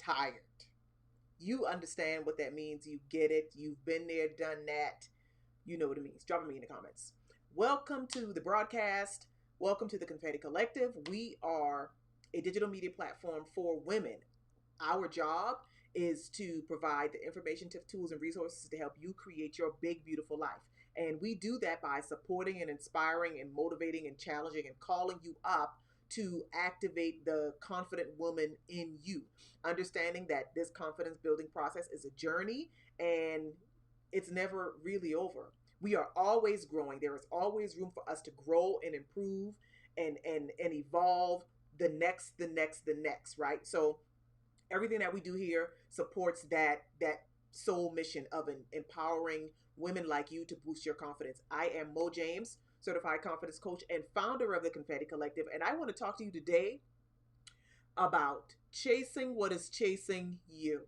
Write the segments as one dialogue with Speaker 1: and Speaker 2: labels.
Speaker 1: tired. You understand what that means. You get it. You've been there, done that. You know what it means. Drop me in the comments. Welcome to the broadcast. Welcome to the Confetti Collective. We are a digital media platform for women. Our job is to provide the information, tips, tools, and resources to help you create your big, beautiful life. And we do that by supporting and inspiring and motivating and challenging and calling you up to activate the confident woman in you. Understanding that this confidence building process is a journey and it's never really over. We are always growing. There is always room for us to grow and improve and evolve the next, right? So everything that we do here supports that soul mission of empowering women like you to boost your confidence. I am Mo James, certified confidence coach and founder of the Confetti Collective, and I want to talk to you today about chasing what is chasing you.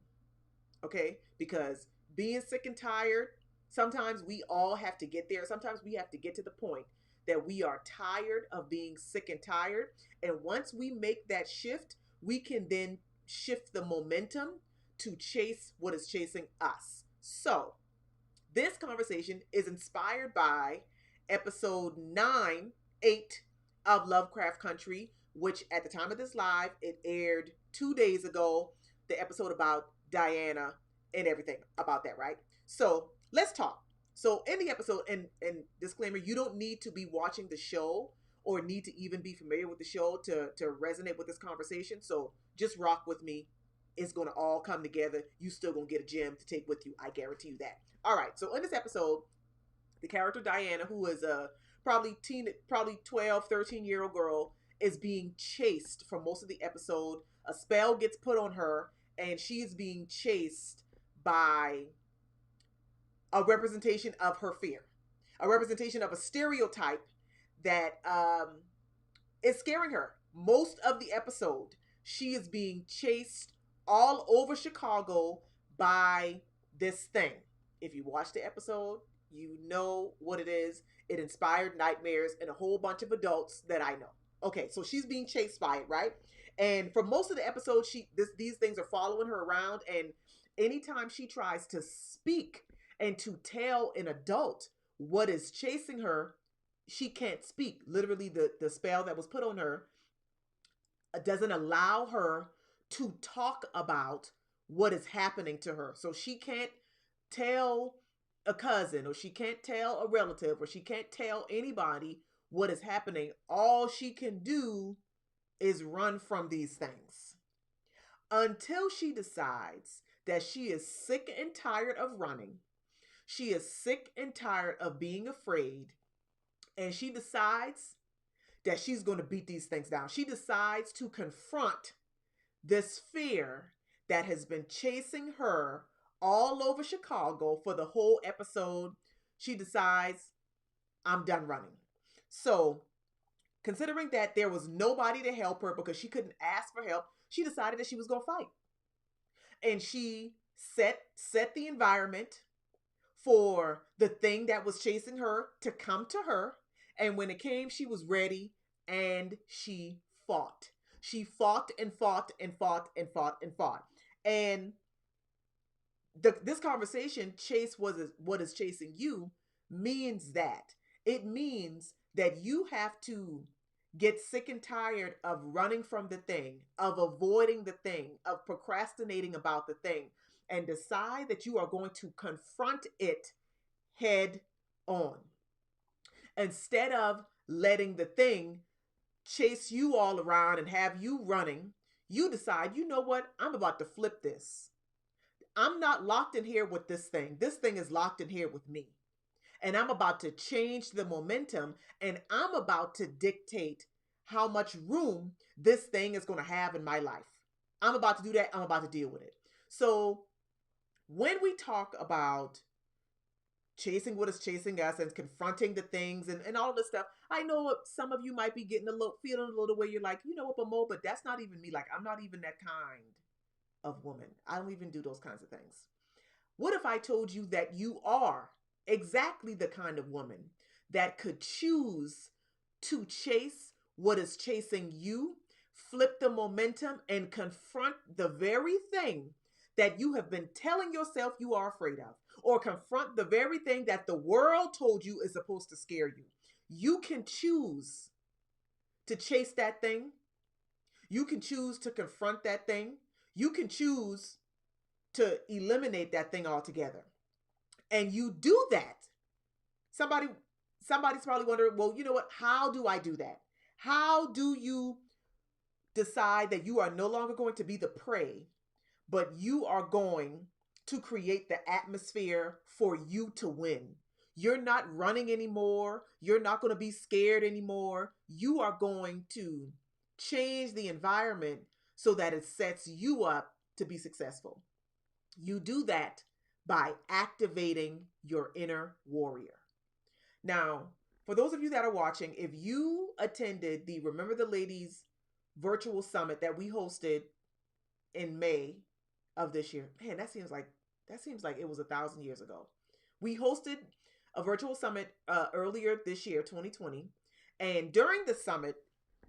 Speaker 1: Okay? Because being sick and tired, sometimes we all have to get there. Sometimes we have to get to the point that we are tired of being sick and tired. And once we make that shift, we can then shift the momentum to chase what is chasing us. So, this conversation is inspired by episode 8 of Lovecraft Country, which at the time of this live, it aired 2 days ago. The episode about Diana and everything about that, right? So let's talk. So in the episode, and disclaimer, you don't need to be watching the show or need to even be familiar with the show to resonate with this conversation. So just rock with me. It's going to all come together. You still going to get a gem to take with you. I guarantee you that. All right. So in this episode, the character Diana, who is a probably 12, 13-year-old girl, is being chased for most of the episode. A spell gets put on her, and she is being chased by a representation of her fear, a representation of a stereotype that is scaring her. Most of the episode, she is being chased all over Chicago by this thing. If you watch the episode, you know what it is. It inspired nightmares in a whole bunch of adults that I know. Okay, so she's being chased by it, right? And for most of the episode, these things are following her around, and anytime she tries to speak and to tell an adult what is chasing her, she can't speak. Literally, the spell that was put on her doesn't allow her to talk about what is happening to her. So she can't tell a cousin, or she can't tell a relative, or she can't tell anybody what is happening. All she can do is run from these things until she decides that she is sick and tired of running. She is sick and tired of being afraid. And she decides that she's going to beat these things down. She decides to confront this fear that has been chasing her all over Chicago for the whole episode. She decides, I'm done running. So, considering that there was nobody to help her because she couldn't ask for help, she decided that she was going to fight. And she set the environment for the thing that was chasing her to come to her. And when it came, she was ready, and she fought. She fought and fought and fought and fought and fought. And this conversation, chase what is chasing you, means that. It means that you have to get sick and tired of running from the thing, of avoiding the thing, of procrastinating about the thing, and decide that you are going to confront it head on. Instead of letting the thing chase you all around and have you running, you decide, you know what? I'm about to flip this. I'm not locked in here with this thing. This thing is locked in here with me. And I'm about to change the momentum, and I'm about to dictate how much room this thing is going to have in my life. I'm about to do that. I'm about to deal with it. So when we talk about chasing what is chasing us and confronting the things and all this stuff, I know some of you might be getting feeling a little way. You're like, you know what, but Mo, but that's not even me. Like, I'm not even that kind of woman. I don't even do those kinds of things. What if I told you that you are exactly the kind of woman that could choose to chase what is chasing you flip the momentum and confront the very thing that you have been telling yourself you are afraid of, or confront the very thing that the world told you is supposed to scare you. You can choose to chase that thing. You can choose to confront that thing. You can choose to eliminate that thing altogether. And you do that. Somebody somebody's probably wondering, well, you know what? How do I do that? How do you decide that you are no longer going to be the prey, but you are going to create the atmosphere for you to win? You're not running anymore. You're not going to be scared anymore. You are going to change the environment so that it sets you up to be successful. You do that by activating your inner warrior. Now, for those of you that are watching, if you attended the Remember the Ladies virtual summit that we hosted in May of this year, man, that seems like it was 1,000 years ago. We hosted a virtual summit earlier this year, 2020, and during the summit,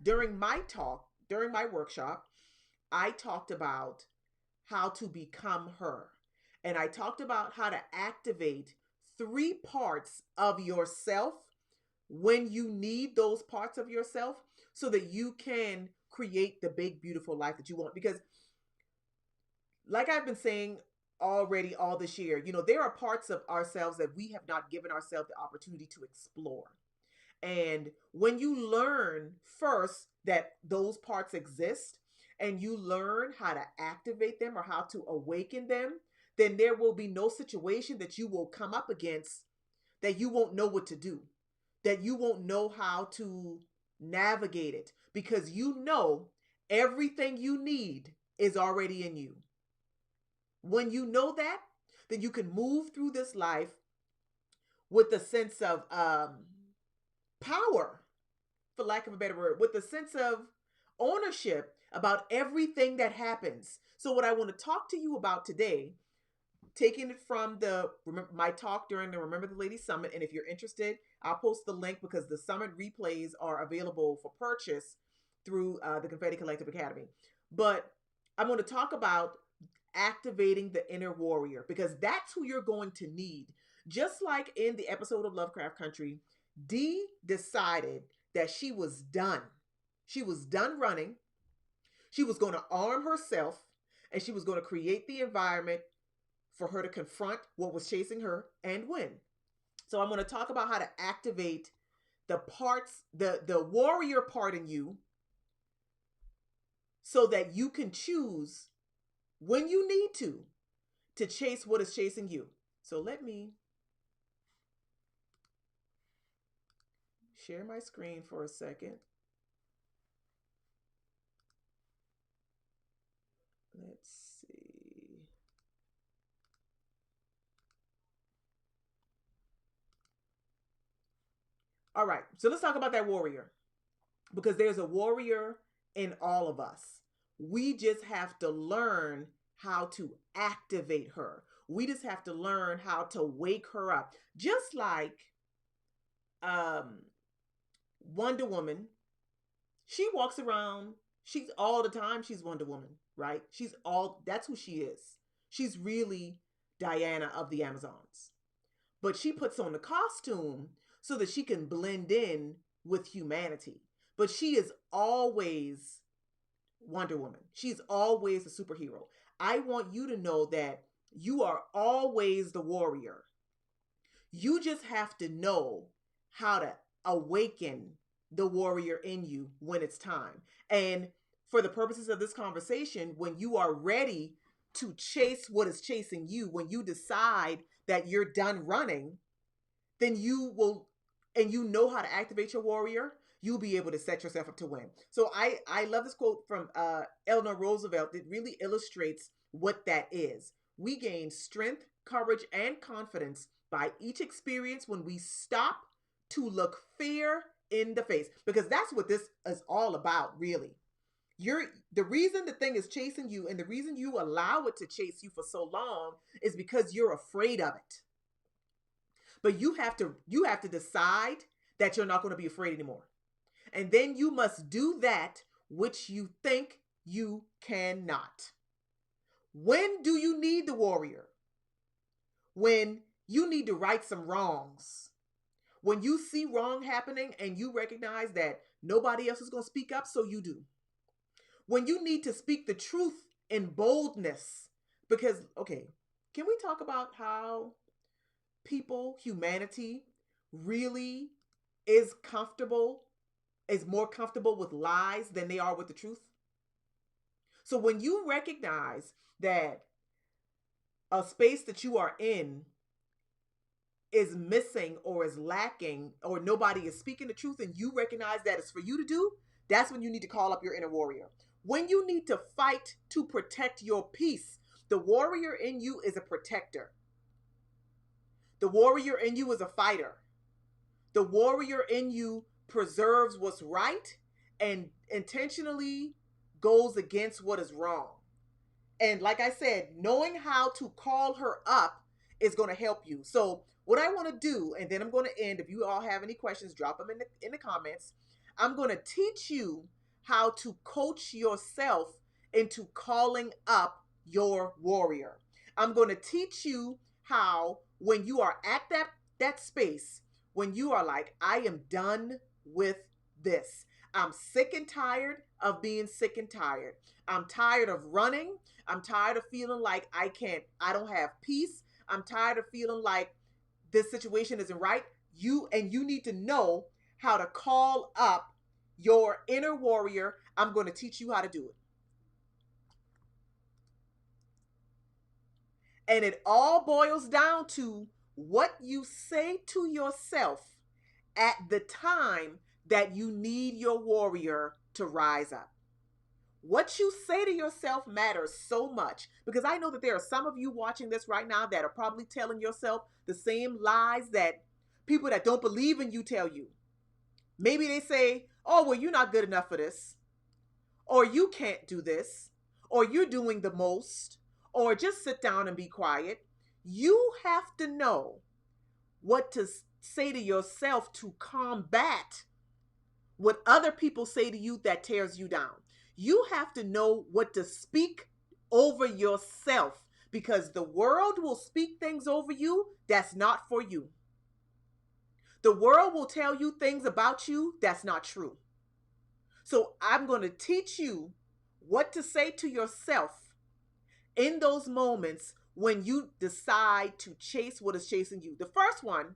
Speaker 1: during my talk, during my workshop, I talked about how to become her, and I talked about how to activate 3 parts of yourself when you need those parts of yourself so that you can create the big, beautiful life that you want. Because, like I've been saying already all this year, there are parts of ourselves that we have not given ourselves the opportunity to explore. And when you learn first that those parts exist and you learn how to activate them or how to awaken them, then there will be no situation that you will come up against that you won't know what to do, that you won't know how to navigate it, because you know everything you need is already in you. When you know that, then you can move through this life with a sense of power, for lack of a better word, with a sense of ownership about everything that happens. So what I want to talk to you about today, taking it from my talk during the Remember the Ladies Summit, and if you're interested, I'll post the link because the summit replays are available for purchase through the Confetti Collective Academy. But I'm going to talk about activating the inner warrior, because that's who you're going to need. Just like in the episode of Lovecraft Country, Dee decided that she was done. She was done running. She was going to arm herself, and she was going to create the environment for her to confront what was chasing her and win. So I'm going to talk about how to activate the parts, the warrior part in you, so that you can choose when you need to chase what is chasing you. So let me share my screen for a second. Let's see. All right, so let's talk about that warrior, because there's a warrior in all of us. We just have to learn how to activate her. We just have to learn how to wake her up. Just like Wonder Woman, she walks around, she's all the time, she's Wonder Woman, right? That's who she is. She's really Diana of the Amazons. But she puts on the costume so that she can blend in with humanity. But she is always Wonder Woman. She's always a superhero. I want you to know that you are always the warrior. You just have to know how to awaken the warrior in you when it's time. And for the purposes of this conversation, when you are ready to chase what is chasing you, when you decide that you're done running, then you will, and you know how to activate your warrior, you'll be able to set yourself up to win. So I love this quote from Eleanor Roosevelt. It really illustrates what that is. We gain strength, courage, and confidence by each experience when we stop to look fear in the face. Because that's what this is all about, really. The reason the thing is chasing you, and the reason you allow it to chase you for so long, is because you're afraid of it. But you have to decide that you're not going to be afraid anymore. And then you must do that which you think you cannot. When do you need the warrior? When you need to right some wrongs. When you see wrong happening and you recognize that nobody else is going to speak up, so you do. When you need to speak the truth in boldness. Because, okay, can we talk about how people, humanity, really is more comfortable with lies than they are with the truth? So when you recognize that a space that you are in is missing or is lacking or nobody is speaking the truth and you recognize that it's for you to do, that's when you need to call up your inner warrior. When you need to fight to protect your peace, the warrior in you is a protector. The warrior in you is a fighter. The warrior in you preserves what's right and intentionally goes against what is wrong. And like I said, knowing how to call her up is going to help you. So what I want to do, and then I'm going to end, if you all have any questions, drop them in the comments. I'm going to teach you how to coach yourself into calling up your warrior. I'm going to teach you how, when you are at that space, when you are like, I am done with this. I'm sick and tired of being sick and tired. I'm tired of running. I'm tired of feeling like I don't have peace. I'm tired of feeling like this situation isn't right. You need to know how to call up your inner warrior. I'm going to teach you how to do it. And it all boils down to what you say to yourself at the time that you need your warrior to rise up. What you say to yourself matters so much, because I know that there are some of you watching this right now that are probably telling yourself the same lies that people that don't believe in you tell you. Maybe they say, oh, well, you're not good enough for this, or you can't do this, or you're doing the most, or just sit down and be quiet. You have to know what to say to yourself to combat what other people say to you that tears you down. You have to know what to speak over yourself, because the world will speak things over you that's not for you. The world will tell you things about you that's not true. So I'm going to teach you what to say to yourself in those moments when you decide to chase what is chasing you. The first one,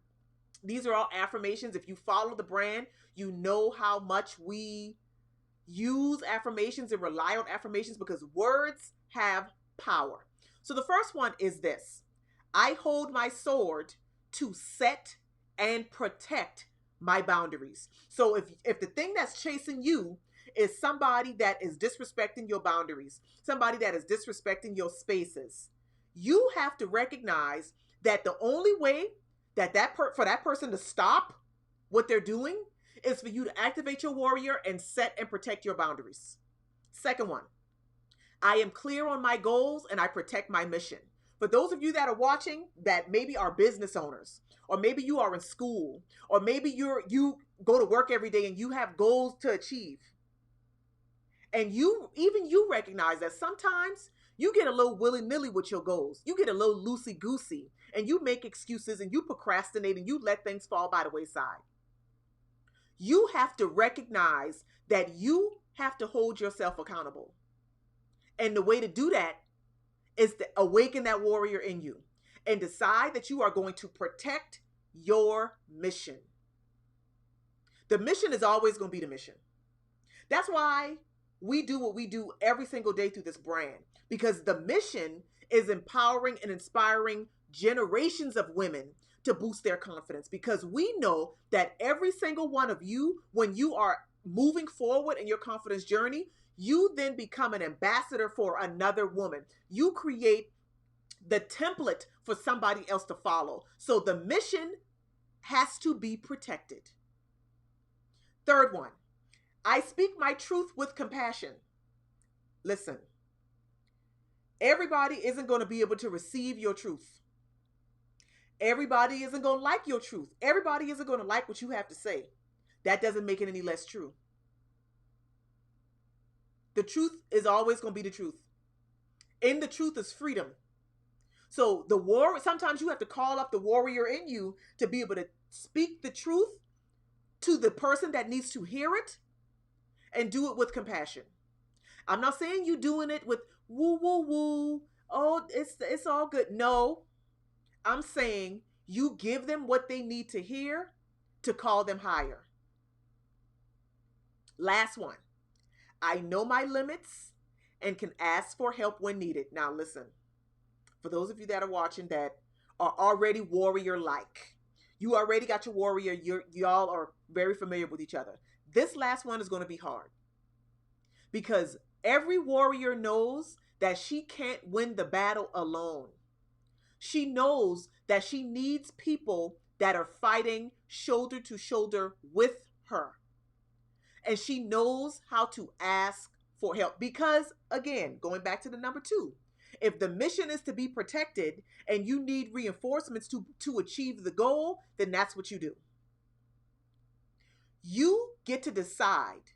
Speaker 1: these are all affirmations. If you follow the brand, you know how much we use affirmations and rely on affirmations because words have power. So the first one is this: I hold my sword to set and protect my boundaries. So if the thing that's chasing you is somebody that is disrespecting your boundaries, somebody that is disrespecting your spaces, you have to recognize that the only way for that person to stop what they're doing is for you to activate your warrior and set and protect your boundaries. Second one, I am clear on my goals and I protect my mission. For those of you that are watching that maybe are business owners, or maybe you are in school, or maybe you go to work every day and you have goals to achieve. And you recognize that sometimes you get a little willy-nilly with your goals. You get a little loosey-goosey and you make excuses and you procrastinate and you let things fall by the wayside. You have to recognize that you have to hold yourself accountable. And the way to do that is to awaken that warrior in you and decide that you are going to protect your mission. The mission is always going to be the mission. That's why we do what we do every single day through this brand, because the mission is empowering and inspiring generations of women to boost their confidence, because we know that every single one of you, when you are moving forward in your confidence journey, you then become an ambassador for another woman. You create the template for somebody else to follow. So the mission has to be protected. Third one, I speak my truth with compassion. Listen, everybody isn't going to be able to receive your truth. Everybody isn't going to like your truth. Everybody isn't going to like what you have to say. That doesn't make it any less true. The truth is always going to be the truth. In the truth is freedom. So the war, sometimes you have to call up the warrior in you to be able to speak the truth to the person that needs to hear it, and do it with compassion. I'm not saying you doing it with woo woo woo. Oh, it's all good. No, I'm saying you give them what they need to hear to call them higher. Last one. I know my limits and can ask for help when needed. Now listen, for those of you that are watching that are already warrior like, you already got your warrior, y'all are very familiar with each other. This last one is going to be hard because every warrior knows that she can't win the battle alone. She knows that she needs people that are fighting shoulder to shoulder with her. And she knows how to ask for help because, again, going back to the number 2, if the mission is to be protected and you need reinforcements to achieve the goal, then that's what you do. You get to decide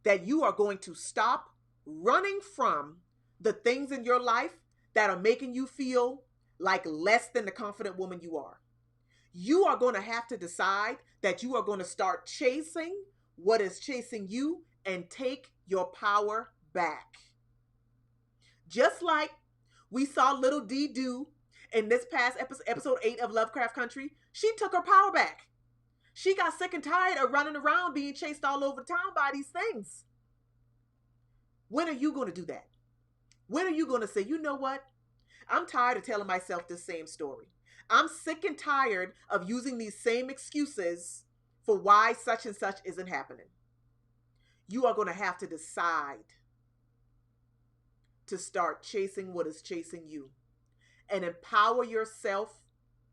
Speaker 1: that you are going to stop running from the things in your life that are making you feel like less than the confident woman you are. You are going to have to decide that you are going to start chasing what is chasing you and take your power back. Just like we saw little Dee do in this past episode 8 of Lovecraft Country, she took her power back. She got sick and tired of running around being chased all over town by these things. When are you going to do that? When are you going to say, you know what? I'm tired of telling myself the same story. I'm sick and tired of using these same excuses for why such and such isn't happening. You are going to have to decide to start chasing what is chasing you and empower yourself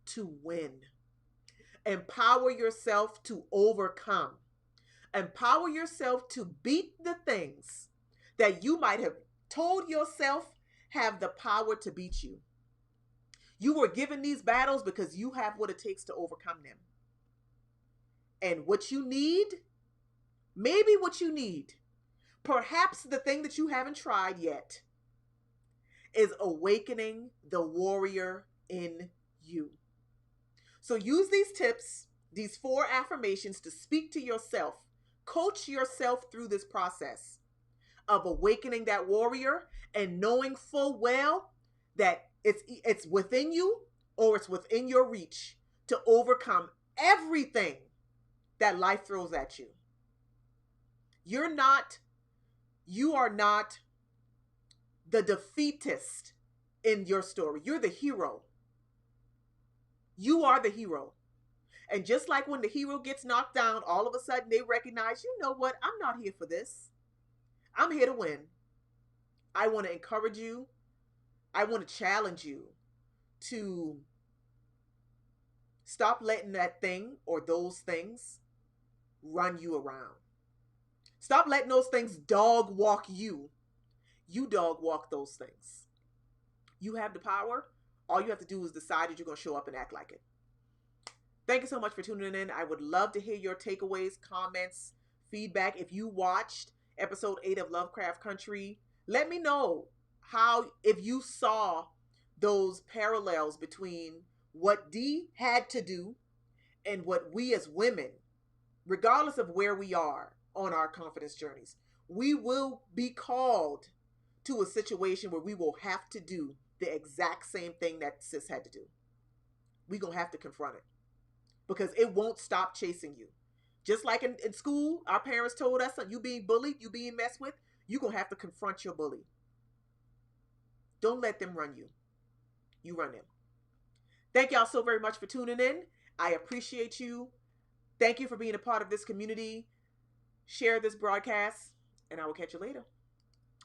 Speaker 1: to win. Empower yourself to overcome. Empower yourself to beat the things that you might have told yourself have the power to beat you. You were given these battles because you have what it takes to overcome them. And what you need, maybe what you need, perhaps the thing that you haven't tried yet, is awakening the warrior in you. So use these tips, these 4 affirmations to speak to yourself. Coach yourself through this process of awakening that warrior and knowing full well that it's within you or it's within your reach to overcome everything that life throws at you. You are not the defeatist in your story. You're the hero. You are the hero. And just like when the hero gets knocked down, all of a sudden they recognize, you know what? I'm not here for this. I'm here to win. I want to encourage you. I want to challenge you to stop letting that thing or those things run you around. Stop letting those things dog walk you. You dog walk those things. You have the power. All you have to do is decide that you're going to show up and act like it. Thank you so much for tuning in. I would love to hear your takeaways, comments, feedback. If you watched episode 8 of Lovecraft Country, let me know if you saw those parallels between what Dee had to do and what we as women, regardless of where we are on our confidence journeys, we will be called to a situation where we will have to do the exact same thing that sis had to do. We're going to have to confront it because it won't stop chasing you. Just like in school, our parents told us, you being bullied, you being messed with, you're going to have to confront your bully. Don't let them run you. You run them. Thank y'all so very much for tuning in. I appreciate you. Thank you for being a part of this community. Share this broadcast, and I will catch you later.